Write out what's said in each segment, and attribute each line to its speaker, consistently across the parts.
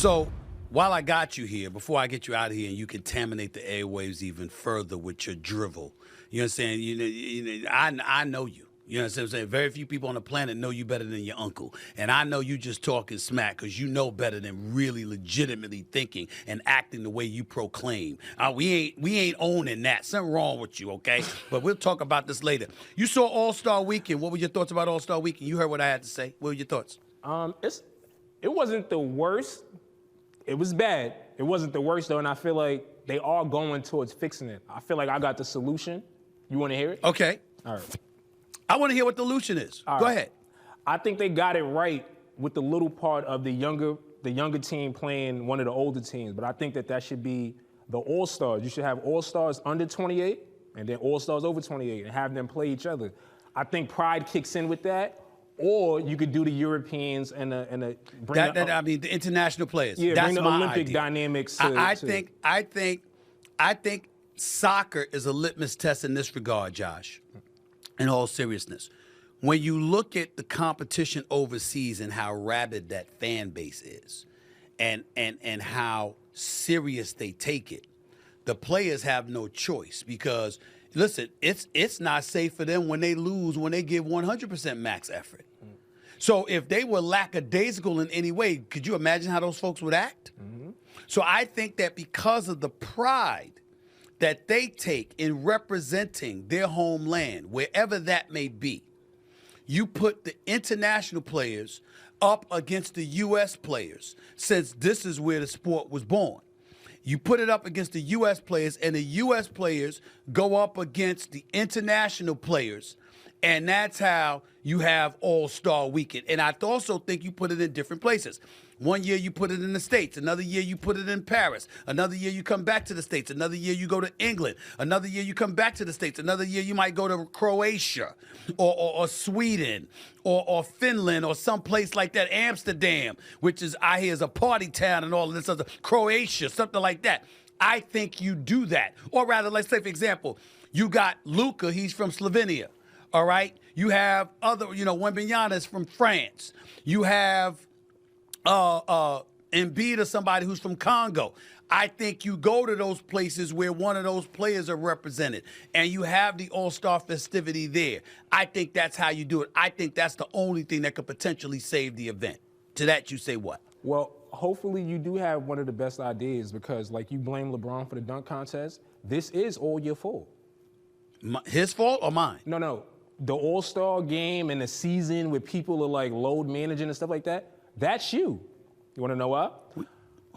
Speaker 1: So while I got you here, before I get you out of here and you contaminate the airwaves even further with your drivel, you know what I'm saying? I know you. You know what I'm saying? Very few people on the planet know you better than your uncle. And I know you just talking smack because you know better than really legitimately thinking and acting the way you proclaim. We ain't owning that. Something wrong with you, okay? But we'll talk about this later. You saw All-Star Weekend. What were your thoughts about All-Star Weekend? You heard what I had to say. What were your thoughts?
Speaker 2: It wasn't the worst. It was bad. It wasn't the worst, though, and I feel like they are going towards fixing it. I feel like I got the solution. You want to hear it?
Speaker 1: Okay.
Speaker 2: All right.
Speaker 1: I want to hear what the solution is. Go ahead.
Speaker 2: I think they got it right with the little part of the younger team playing one of the older teams, but I think that should be the All-Stars. You should have All-Stars under 28 and then All-Stars over 28 and have them play each other. I think pride kicks in with that. Or you could do the Europeans and the
Speaker 1: international players.
Speaker 2: Yeah,
Speaker 1: that's
Speaker 2: bring the
Speaker 1: my
Speaker 2: Olympic
Speaker 1: idea.
Speaker 2: dynamics.
Speaker 1: I think soccer is a litmus test in this regard, Josh. In all seriousness, when you look at the competition overseas and how rabid that fan base is, and how serious they take it, the players have no choice because. Listen, it's not safe for them when they lose, when they give 100% max effort. So if they were lackadaisical in any way, could you imagine how those folks would act? Mm-hmm. So I think that because of the pride that they take in representing their homeland, wherever that may be, you put the international players up against the U.S. players, since this is where the sport was born. You put it up against the U.S. players, and the U.S. players go up against the international players, and that's how you have All-Star Weekend. And I also think you put it in different places. One year you put it in the States. Another year you put it in Paris. Another year you come back to the States. Another year you go to England. Another year you come back to the States. Another year you might go to Croatia or Sweden or Finland or someplace like that, Amsterdam, which is, I hear, is a party town and all of this other, Croatia, something like that. I think you do that. Or rather, let's say, for example, you got Luka, he's from Slovenia, all right? You have other, Wembanyama is from France. You have Embiid or somebody who's from Congo. I think you go to those places where one of those players are represented and you have the All-Star festivity there. I think that's how you do it. I think that's the only thing that could potentially save the event. To that you say what?
Speaker 2: Well, hopefully you do have one of the best ideas because, like, you blame LeBron for the dunk contest. This is all your fault.
Speaker 1: His fault or mine?
Speaker 2: No. The All-Star game and the season where people are, like, load managing and stuff like that, that's you. You want to know why?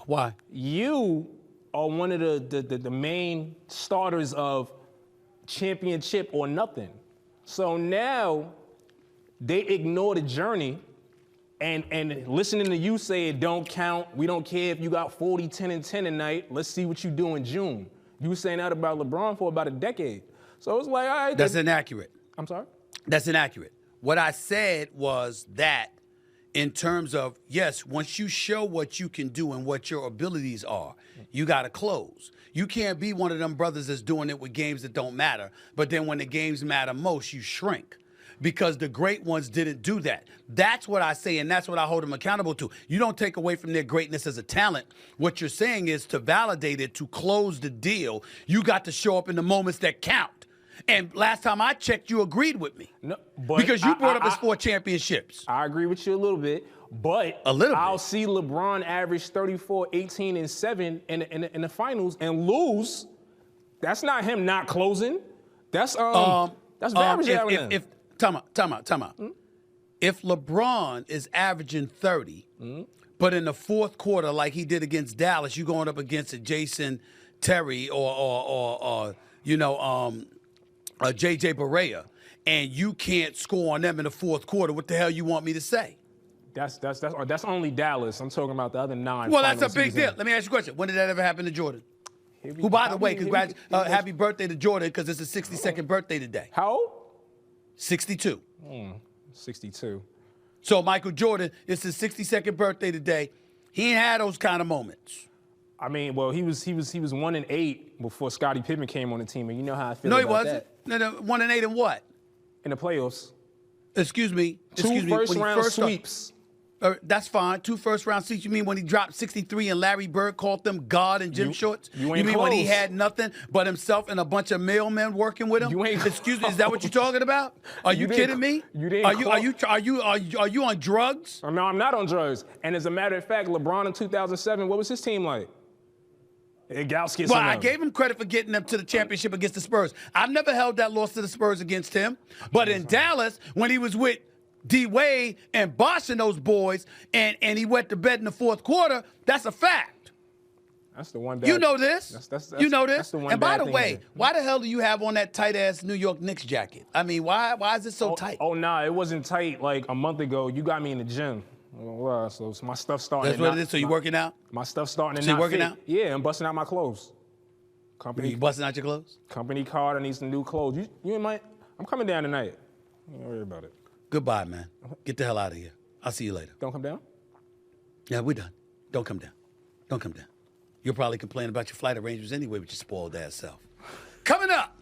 Speaker 1: Why?
Speaker 2: You are one of the main starters of championship or nothing. So now they ignore the journey and listening to you say it don't count. We don't care if you got 40, 10, and 10 tonight. Let's see what you do in June. You were saying that about LeBron for about a decade. So it's like, all right.
Speaker 1: That's inaccurate.
Speaker 2: I'm sorry?
Speaker 1: That's inaccurate. What I said was that in terms of, yes, once you show what you can do and what your abilities are, you got to close. You can't be one of them brothers that's doing it with games that don't matter, but then when the games matter most, you shrink. Because the great ones didn't do that. That's what I say, and that's what I hold them accountable to. You don't take away from their greatness as a talent. What you're saying is to validate it, to close the deal, you got to show up in the moments that count. And last time I checked, you agreed with me.
Speaker 2: No, but
Speaker 1: because you brought up his 4 championships.
Speaker 2: I agree with you a little bit, but I'll see LeBron average 34, 18, and 7 in the finals and lose. That's not him not closing. That's average.
Speaker 1: Time out. If LeBron is averaging 30, but in the fourth quarter, like he did against Dallas, you going up against a Jason Terry or J.J. Barea, and you can't score on them in the fourth quarter, what the hell you want me to say?
Speaker 2: That's only Dallas. I'm talking about the other 9.
Speaker 1: Well, that's a big deal. Let me ask you a question. When did that ever happen to Jordan? Who, by the way, happy birthday to Jordan because it's his 62nd birthday today.
Speaker 2: How old?
Speaker 1: 62.
Speaker 2: 62.
Speaker 1: So Michael Jordan, it's his 62nd birthday today. He ain't had those kind of moments.
Speaker 2: I mean, well, he was 1-8 before Scottie Pippen came on the team, and you know how I feel about that.
Speaker 1: No, he wasn't. 1-8 in what?
Speaker 2: In the playoffs.
Speaker 1: Excuse me.
Speaker 2: Two first-round sweeps.
Speaker 1: That's fine. 2 first-round seats. You mean when he dropped 63 and Larry Bird called them God and gym shorts?
Speaker 2: you ain't
Speaker 1: mean when he
Speaker 2: close.
Speaker 1: had nothing but himself and a bunch of mailmen working with him?
Speaker 2: You ain't
Speaker 1: Excuse me. Is that what you're talking about? Are you
Speaker 2: didn't
Speaker 1: kidding me?
Speaker 2: you didn't
Speaker 1: Are you on drugs?
Speaker 2: No, I'm not on drugs. And as a matter of fact, LeBron in 2007, what was his team like? It got skits
Speaker 1: Well,
Speaker 2: on
Speaker 1: I
Speaker 2: them.
Speaker 1: gave him credit for getting them to the championship against the Spurs. I've never held that loss to the Spurs against him. But in Dallas, when he was with D. Wade and Bosh and those boys, and he went to bed in the fourth quarter, that's a fact.
Speaker 2: That's the one bad.
Speaker 1: You know this. You know this.
Speaker 2: That's the one
Speaker 1: And by
Speaker 2: bad
Speaker 1: the
Speaker 2: thing
Speaker 1: way,
Speaker 2: there.
Speaker 1: why the hell do you have on that tight-ass New York Knicks jacket? I mean, why is it so tight?
Speaker 2: Oh, nah, it wasn't tight like a month ago. You got me in the gym. Well, so my stuff starting
Speaker 1: That's
Speaker 2: to
Speaker 1: what
Speaker 2: not-
Speaker 1: it is? So you working out?
Speaker 2: My stuff starting to
Speaker 1: So you
Speaker 2: not
Speaker 1: working
Speaker 2: fit.
Speaker 1: out?
Speaker 2: Yeah, I'm busting out my clothes.
Speaker 1: You busting out your clothes?
Speaker 2: Company card, I need some new clothes. I'm coming down tonight. Don't worry about it.
Speaker 1: Goodbye, man. Get the hell out of here. I'll see you later.
Speaker 2: Don't come down?
Speaker 1: Yeah, we're done. Don't come down. Don't come down. You'll probably complain about your flight arrangements anyway with your spoiled ass self. Coming up.